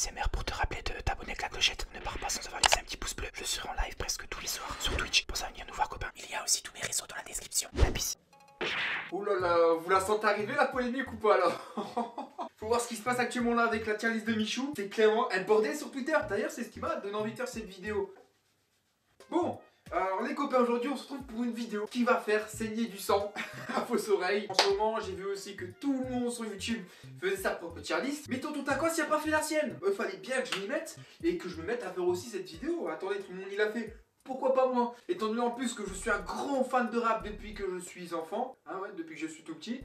ASMR pour te rappeler de t'abonner avec la clochette. Ne pars pas sans avoir laissé un petit pouce bleu. Je serai en live presque tous les soirs sur Twitch. Pour ça, venir nous voir, copains. Il y a aussi tous mes réseaux dans la description. La pisse. Oh là là, vous la sentez arriver la polémique ou pas alors? Faut voir ce qui se passe actuellement là avec la tier list de Michou. C'est clairement un bordel sur Twitter. D'ailleurs, c'est ce qui m'a donné envie de faire cette vidéo. Bon, alors les copains, aujourd'hui on se retrouve pour une vidéo qui va faire saigner du sang à vos oreilles. En ce moment, j'ai vu aussi que tout le monde sur YouTube faisait sa propre tier list. Mais tonton Tacos, il a pas fait la sienne. Il fallait bien que je m'y mette et que je me mette à faire aussi cette vidéo. Attendez, tout le monde il l'a fait. Pourquoi pas moi? Étant donné en plus que je suis un grand fan de rap depuis que je suis enfant, hein, ouais, depuis que je suis tout petit,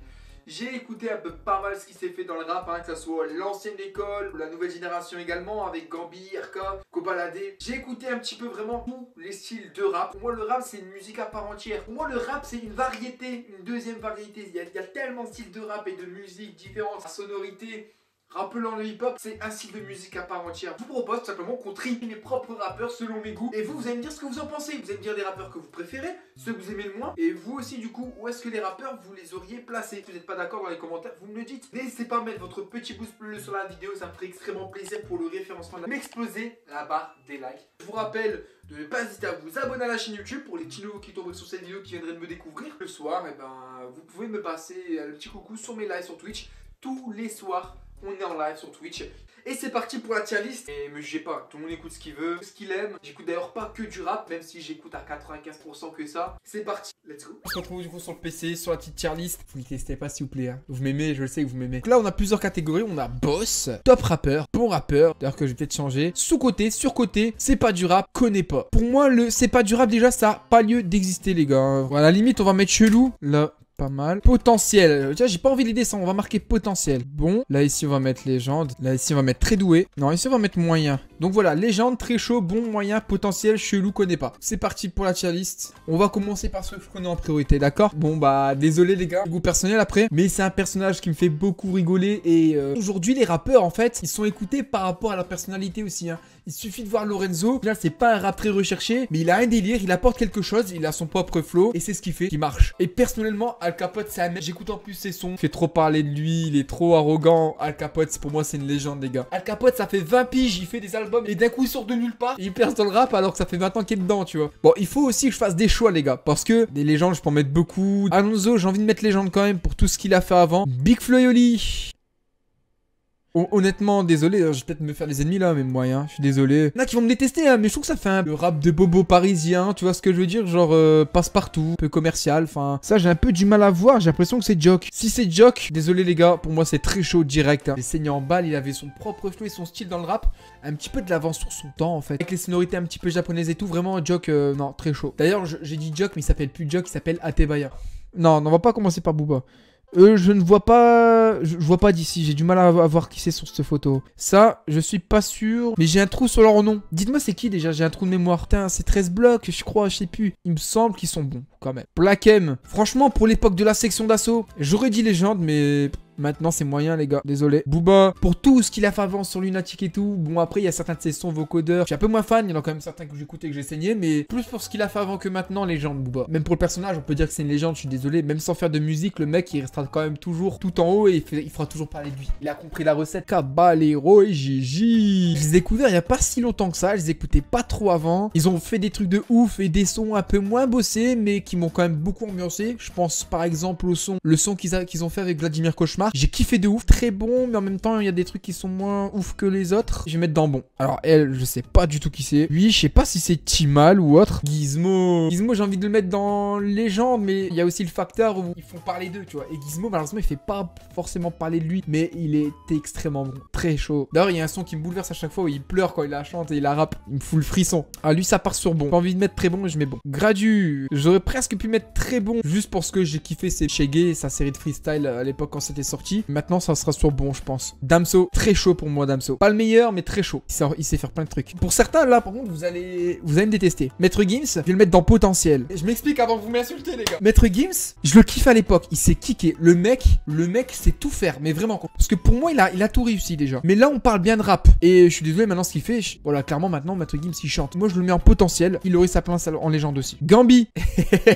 j'ai écouté un peu pas mal ce qui s'est fait dans le rap, hein, que ce soit l'ancienne école, ou la nouvelle génération également, avec Gambi, RK, Kobalade. J'ai écouté un petit peu vraiment tous les styles de rap. Pour moi, le rap, c'est une musique à part entière. Pour moi, le rap, c'est une variété, une deuxième variété. Il y a tellement de styles de rap et de musique différentes, la sonorité. Rappelant le hip-hop, c'est un style de musique à part entière. Je vous propose tout simplement qu'on trie mes propres rappeurs selon mes goûts. Et vous allez me dire ce que vous en pensez. Vous allez me dire des rappeurs que vous préférez, ceux que vous aimez le moins. Et vous aussi, du coup, où est-ce que les rappeurs, vous les auriez placés? Si vous n'êtes pas d'accord dans les commentaires, vous me le dites. N'hésitez pas à mettre votre petit pouce bleu sur la vidéo. Ça me ferait extrêmement plaisir pour le référencement. M'exploser la barre des likes. Je vous rappelle de ne pas hésiter à vous abonner à la chaîne YouTube pour les petits nouveaux qui tombent sur cette vidéo, qui viendraient de me découvrir. Le soir, et vous pouvez me passer le petit coucou sur mes lives sur Twitch. Tous les soirs, on est en live sur Twitch. Et c'est parti pour la tier list. Et me jugez pas, tout le monde écoute ce qu'il veut, ce qu'il aime. J'écoute d'ailleurs pas que du rap, même si j'écoute à 95% que ça. C'est parti, let's go. On se retrouve du coup sur le PC, sur la petite tier list. Vous ne testez pas s'il vous plaît, hein. Vous m'aimez, je le sais que vous m'aimez. Donc là on a plusieurs catégories, on a boss, top rappeur, bon rappeur, d'ailleurs que je vais peut-être changer, sous-côté, sur-côté, c'est pas du rap, connais pas. Pour moi le c'est pas du rap déjà ça a pas lieu d'exister les gars. À la limite on va mettre chelou, là. Pas mal. Potentiel. Tiens, j'ai pas envie de les descendre. On va marquer potentiel. Bon. Là, ici, on va mettre légende. Là, ici, on va mettre très doué. Non, ici, on va mettre moyen. Donc voilà, légende, très chaud, bon, moyen, potentiel, chelou, connais pas. C'est parti pour la tier list. On va commencer par ce que je connais en priorité, d'accord? Bon, bah, désolé les gars. Goût personnel après. Mais c'est un personnage qui me fait beaucoup rigoler. Et aujourd'hui, les rappeurs, en fait, ils sont écoutés par rapport à leur personnalité aussi, hein. Il suffit de voir Lorenzo. Là, c'est pas un rap très recherché, mais il a un délire, il apporte quelque chose, il a son propre flow. Et c'est ce qui fait qui marche. Et personnellement, Al Capote, c'est un mec. J'écoute en plus ses sons. Il fait trop parler de lui, il est trop arrogant. Al Capote, pour moi, c'est une légende, les gars. Al Capote, ça fait 20 piges, il fait des albums. Et d'un coup, il sort de nulle part. Et il perce dans le rap alors que ça fait 20 ans qu'il est dedans, tu vois. Bon, il faut aussi que je fasse des choix, les gars. Parce que des légendes, je peux en mettre beaucoup. Alonso, j'ai envie de mettre légende quand même pour tout ce qu'il a fait avant. Big Flo et Oli. Honnêtement, désolé, je vais peut-être me faire des ennemis là, mais moyen, je suis désolé. Il y en a qui vont me détester, hein, mais je trouve que ça fait un rap de bobo parisien, tu vois ce que je veux dire, genre passe-partout, un peu commercial, enfin... Ça, j'ai un peu du mal à voir, j'ai l'impression que c'est Jock. Si c'est Jock, désolé les gars, pour moi c'est très chaud direct. Hein. Les saignants en balle, il avait son propre flow et son style dans le rap, un petit peu de l'avance sur son temps en fait. Avec les sonorités un petit peu japonaises et tout, vraiment Jock, non, très chaud. D'ailleurs, j'ai dit Jock, mais il s'appelle plus Jock, il s'appelle Atebaya. Non, on va pas commencer par Booba. Je ne vois pas... Je vois pas d'ici. J'ai du mal à voir qui c'est sur cette photo. Ça, je suis pas sûr. Mais j'ai un trou sur leur nom. Dites-moi c'est qui déjà? J'ai un trou de mémoire. Putain, c'est 13 blocs, je crois, je sais plus. Il me semble qu'ils sont bons, quand même. Black M. Franchement, pour l'époque de la section d'assaut, j'aurais dit légende, mais... Maintenant c'est moyen les gars, désolé. Booba, pour tout ce qu'il a fait avant sur Lunatic et tout. Bon après il y a certains de ses sons vocodeurs. Je suis un peu moins fan, il y en a quand même certains que j'écoutais et que j'ai saigné. Mais plus pour ce qu'il a fait avant que maintenant, légende Booba. Même pour le personnage on peut dire que c'est une légende, je suis désolé. Même sans faire de musique, le mec il restera quand même toujours tout en haut. Et il fera toujours parler de lui. Il a compris la recette. Caballero et Gigi. Je les ai découverts il y a pas si longtemps que ça. Je les écoutais pas trop avant. Ils ont fait des trucs de ouf et des sons un peu moins bossés. Mais qui m'ont quand même beaucoup ambiancé. Je pense par exemple au son. Le son qu'ils ont fait avec Vladimir Cauchemar. J'ai kiffé de ouf, très bon, mais en même temps il y a des trucs qui sont moins ouf que les autres. Je vais mettre dans bon. Alors elle, je sais pas du tout qui c'est. Lui, je sais pas si c'est Timal ou autre. Gizmo, j'ai envie de le mettre dans légende, mais il y a aussi le facteur où ils font parler d'eux, tu vois. Et Gizmo, malheureusement, il fait pas forcément parler de lui, mais il est extrêmement bon, très chaud. D'ailleurs, il y a un son qui me bouleverse à chaque fois où il pleure quand il la chante et il la rappe. Il me fout le frisson. Ah lui, ça part sur bon. J'ai envie de mettre très bon, je mets bon. Gradu, j'aurais presque pu mettre très bon, juste parce que j'ai kiffé ses Shege et sa série de freestyle à l'époque quand c'était sorti. Maintenant, ça sera sur bon, je pense. Damso, très chaud pour moi, Damso. Pas le meilleur, mais très chaud. Il sait faire plein de trucs. Pour certains, là, par contre, vous allez me détester. Maître Gims, je vais le mettre dans potentiel. Et je m'explique avant que vous m'insultez, les gars. Maître Gims, je le kiffe à l'époque. Il s'est kické. Le mec sait tout faire, mais vraiment. Parce que pour moi, il a tout réussi déjà. Mais là, on parle bien de rap. Et je suis désolé, maintenant, ce qu'il fait, voilà, clairement, maintenant, Maître Gims, il chante. Moi, je le mets en potentiel. Il aurait sa place en légende aussi. Gambi.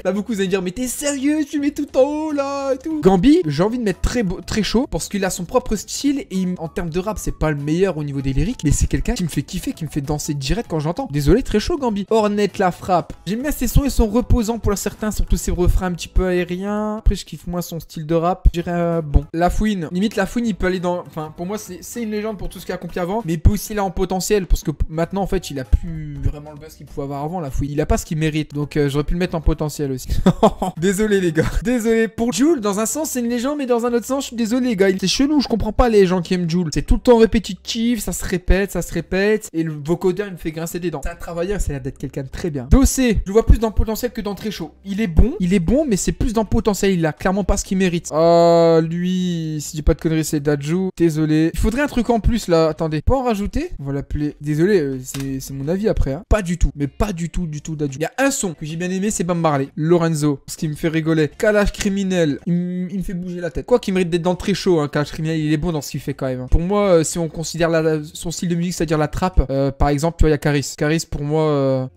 Là, beaucoup, vous allez dire, mais t'es sérieux? Tu mets tout en haut, là, et tout. Gambi, j'ai envie de mettre très chaud parce qu'il a son propre style et en termes de rap, c'est pas le meilleur au niveau des lyriques, mais c'est quelqu'un qui me fait kiffer, qui me fait danser direct quand j'entends. Désolé, très chaud Gambi. Ornette la frappe. J'aime bien ses sons, ils sont reposants pour certains, surtout ses refrains un petit peu aériens. Après, je kiffe moins son style de rap. Je dirais bon. La Fouine. Limite, la Fouine, il peut aller dans. Enfin, pour moi, c'est une légende pour tout ce qu'il a accompli avant, mais il peut aussi aller en potentiel parce que maintenant, en fait, il a plus vraiment le buzz qu'il pouvait avoir avant, la Fouine. Il a pas ce qu'il mérite, donc j'aurais pu le mettre en potentiel aussi. Désolé, les gars. Désolé. Pour Jul, dans un sens, c'est une légende, mais dans un autre sens, je suis désolé, les gars. C'est chelou, je comprends pas les gens qui aiment Jul. C'est tout le temps répétitif, ça se répète, et le vocodeur, il me fait grincer des dents. C'est un travailleur, ça a l'air d'être quelqu'un de très bien. Dossé, je le vois plus dans le potentiel que dans très chaud. Il est bon, mais c'est plus dans le potentiel. Il a clairement pas ce qu'il mérite. Lui, si j'ai pas de conneries, c'est Dajou. Désolé. Il faudrait un truc en plus là. Attendez, pas en rajouter. On va l'appeler. Désolé, c'est mon avis après. Hein. Pas du tout, mais pas du tout, Dajou. Il y a un son que j'ai bien aimé, c'est Bam Marley. Lorenzo, ce qui me fait rigoler. Kalash criminel, il me fait bouger la tête. Quoi qu'il mérite d'être dans le très chaud. Hein. Kalash criminel, il est bon dans ce qu'il fait quand même. Hein. Pour moi, si on considère son style de musique, c'est-à-dire la trappe, par exemple, tu vois, il y a Caris. Caris, pour moi.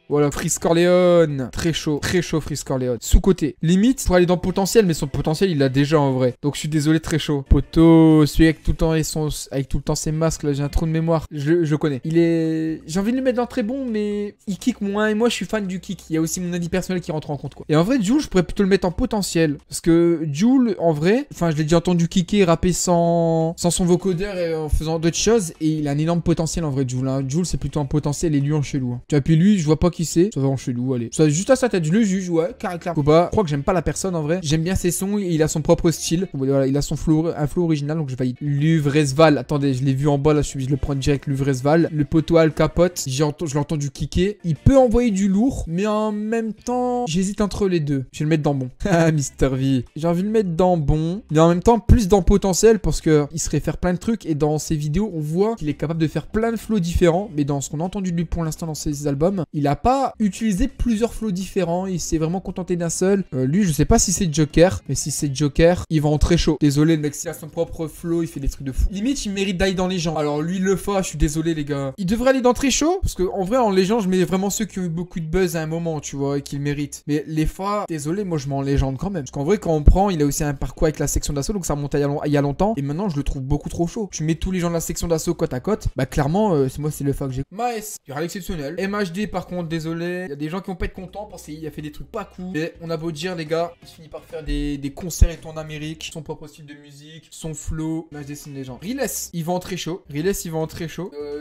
Voilà, Freeze Corleone. Très chaud Freeze Corleone. Sous-côté. Limite, pour aller dans le potentiel, mais son potentiel, il l'a déjà en vrai. Donc je suis désolé, très chaud. Poto, celui avec tout le temps avec tout le temps ses masques, là, j'ai un trou de mémoire. Je connais. J'ai envie de le mettre dans très bon, mais il kick moins. Et moi, je suis fan du kick. Il y a aussi mon avis personnel qui rentre en compte, quoi. Et en vrai, Jul, je pourrais plutôt le mettre en potentiel. Parce que Jul, en vrai, enfin, je l'ai déjà entendu kicker, rapper sans son vocodeur et en faisant d'autres choses. Et il a un énorme potentiel en vrai, Jul. Hein. Jul, c'est plutôt un potentiel et lui en chelou. Hein. Tu vois, puis lui, je vois pas qui c'est, ça va en chelou, allez. Ça juste à sa tête, je le juge, ouais, carré. Koba, je crois que j'aime pas la personne en vrai. J'aime bien ses sons, il a son propre style. Voilà, il a son flow, un flow original, donc je valide. Luvresval, attendez, je l'ai vu en bas là, je le prends direct, Luvresval. Le poteau Al Capote, je l'ai entendu kicker. Il peut envoyer du lourd, mais en même temps, j'hésite entre les deux. Je vais le mettre dans bon. Ah, Mister V. J'ai envie de le mettre dans bon, mais en même temps, plus dans potentiel parce que il serait faire plein de trucs et dans ses vidéos, on voit qu'il est capable de faire plein de flows différents, mais dans ce qu'on a entendu de lui pour l'instant dans ses albums, il a pas utilisé plusieurs flows différents, il s'est vraiment contenté d'un seul. Lui, je sais pas si c'est Joker, mais si c'est Joker, il va en très chaud. Désolé, le mec, s'il a son propre flow, il fait des trucs de fou. Limite, il mérite d'aller dans les gens. Alors lui, le fa, je suis désolé, les gars. Il devrait aller dans très chaud, parce que en vrai, en légende, je mets vraiment ceux qui ont eu beaucoup de buzz à un moment, tu vois, et qui le méritent. Mais les fa, désolé, moi, je mets en légende quand même. Parce qu'en vrai, quand on prend, il a aussi un parcours avec la section d'assaut, donc ça remonte il y a longtemps. Et maintenant, je le trouve beaucoup trop chaud. Tu mets tous les gens de la section d'assaut côte à côte, bah clairement, c'est le fa que j'ai. Maes, il y aura l'exceptionnel. MHD, par contre, désolé. Il y a des gens qui vont pas être contents parce qu'il a fait des trucs pas cool. Mais on a beau dire, les gars, il finit par faire des concerts et tout en Amérique. Son propre style de musique, son flow. Là, je dessine les gens. Riles, il va en très chaud.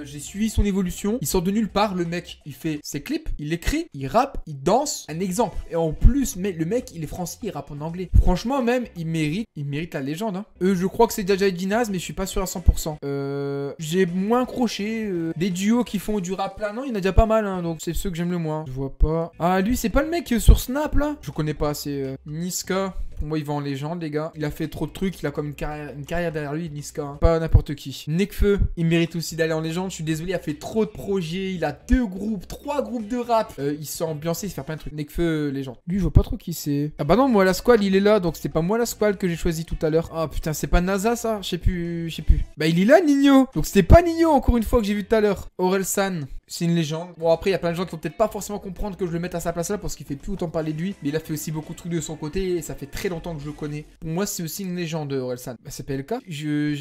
J'ai suivi son évolution. Il sort de nulle part, le mec. Il fait ses clips, il écrit, il rappe, il danse. Un exemple. Et en plus, mais le mec, il est français, il rappe en anglais. Franchement, même, il mérite la légende. Hein. Je crois que c'est Jaja et Dinaz, mais je suis pas sûr à 100%. J'ai moins accroché. Des duos qui font du rap là. Non, il y en a déjà pas mal. Hein, donc, c'est ceux que j'aime le moins. Je vois pas. Ah, lui, c'est pas le mec sur Snap là? Je connais pas, c'est Niska. Pour moi, il va en légende, les gars. Il a fait trop de trucs. Il a comme une carrière derrière lui, Niska. Hein. Pas n'importe qui. Nekfeu, il mérite aussi d'aller en légende. Je suis désolé, il a fait trop de projets. Il a 3 groupes de rap. Il s'est ambiancé, il se fait plein de trucs. Nekfeu, légende. Lui, je vois pas trop qui c'est. Ah bah non, moi, la squale, il est là. Donc, c'était pas moi, la squale que j'ai choisi tout à l'heure. Ah putain, c'est pas NASA, ça? Je sais plus. Bah, il est là, Nino. Donc, c'était pas Nino, encore une fois, que j'ai vu tout à l'heure. Orelsan. C'est une légende. Bon, après, il y a plein de gens qui vont peut-être pas forcément comprendre que je le mette à sa place là parce qu'il fait plus autant parler de lui. Mais il a fait aussi beaucoup de trucs de son côté et ça fait très longtemps que je le connais. Pour moi, c'est aussi une légende, Orelsan. Bah, c'est PLK.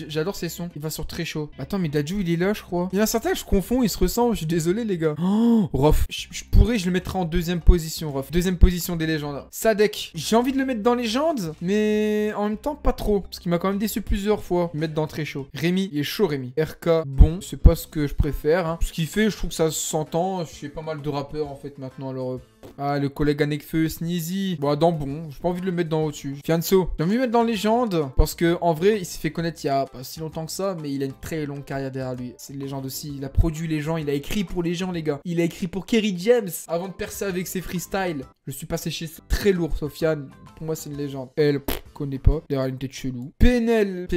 J'adore ses sons. Il va sur très chaud. Attends, mais Dajou, il est là, je crois. Il y en a certains que je confonds, ils se ressemblent. Je suis désolé, les gars. Oh, Rof. Je le mettrai en deuxième position, Rof. Deuxième position des légendes. Sadek. J'ai envie de le mettre dans légende, mais en même temps, pas trop. Parce qu'il m'a quand même déçu plusieurs fois. Le mettre dans très chaud. Rémi, il est chaud, Rémi. RK, bon. C'est pas ce que je préfère. Hein. Ce qu'il fait, je trouve que ça s'entend. Je fais pas mal de rappeurs en fait maintenant. Alors, le collègue Anekfeu, Sneezy. Bon, dans bon. J'ai pas envie de le mettre dans au-dessus. Fianso. J'ai envie de le mettre dans légende. Parce que en vrai, il s'est fait connaître il y a pas si longtemps que ça. Mais il a une très longue carrière derrière lui. C'est une légende aussi. Il a produit les gens. Il a écrit pour les gens, les gars. Il a écrit pour Kerry James. Avant de percer avec ses freestyles. Je suis passé chez très lourd, Sofiane. Pour moi, c'est une légende. Elle, connais pas. Derrière une tête chelou. PNL.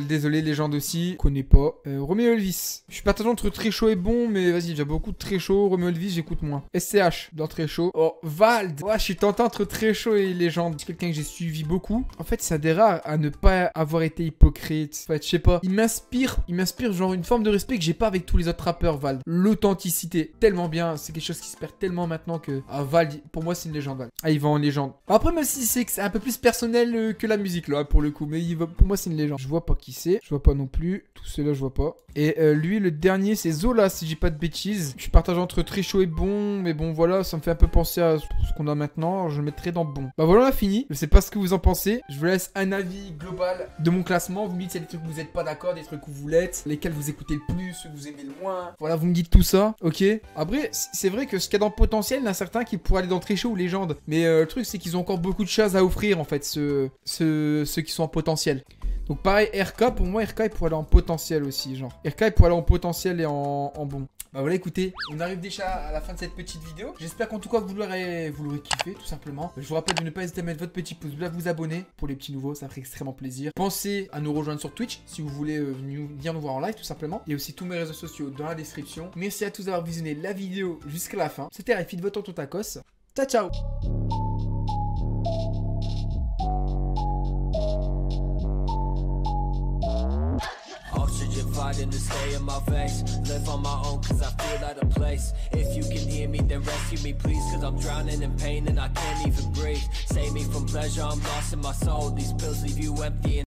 Désolé, légende aussi. Connais pas. Romeo Elvis. Je suis pas tant entre très chaud et bon, mais vas-y, j'ai beaucoup de très chaud. Romeo Elvis, j'écoute moins. SCH, dans très chaud. Oh, Vald. Ouais, je suis tenté entre très chaud et légende. C'est quelqu'un que j'ai suivi beaucoup. En fait, c'est un des rares à ne pas avoir été hypocrite. En fait, je sais pas. Il m'inspire genre une forme de respect que j'ai pas avec tous les autres rappeurs, Vald. L'authenticité, tellement bien. C'est quelque chose qui se perd tellement maintenant que Vald, pour moi, c'est une légende, Vald. Ah, il va en légende. Après, même si c'est un peu plus personnel, que la musique là pour le coup. Mais pour moi c'est une légende. Je vois pas qui c'est. Je vois pas non plus. Tous ceux-là je vois pas. Et lui le dernier c'est Zola si j'ai pas de bêtises. Je suis partagé entre très chaud et bon. Mais bon voilà, ça me fait un peu penser à ce qu'on a maintenant. Je le mettrai dans bon. Bah voilà, on a fini. Je sais pas ce que vous en pensez. Je vous laisse un avis global de mon classement. Vous me dites s'il y a des trucs où vous êtes pas d'accord, des trucs où vous l'êtes, lesquels vous écoutez le plus, ceux que vous aimez le moins. Voilà, vous me dites tout ça. Ok. Après, c'est vrai que ce qu'il y a dans potentiel, il y en a certains qui pourraient aller dans très chaud ou légende. Mais le truc c'est qu'ils ont encore beaucoup de choses à offrir en fait, ceux qui sont en potentiel. Donc pareil, RK, pour moi, RK, il pourrait aller en potentiel aussi, genre. RK, il pourrait aller en potentiel et en bon. Bah voilà, écoutez, on arrive déjà à la fin de cette petite vidéo. J'espère qu'en tout cas, vous l'aurez kiffé, tout simplement. Je vous rappelle de ne pas hésiter à mettre votre petit pouce bleu, à vous abonner pour les petits nouveaux, ça ferait extrêmement plaisir. Pensez à nous rejoindre sur Twitch si vous voulez venir nous voir en live, tout simplement. Il y a aussi tous mes réseaux sociaux dans la description. Merci à tous d'avoir visionné la vidéo jusqu'à la fin. C'était Rifid, votre tonton Tacos. Ciao, ciao! Fighting to stay in my face. Live on my own cause I feel out of place. If you can hear me then rescue me please, cause I'm drowning in pain and I can't even breathe. Save me from pleasure, I'm lost in my soul. These pills leave you empty.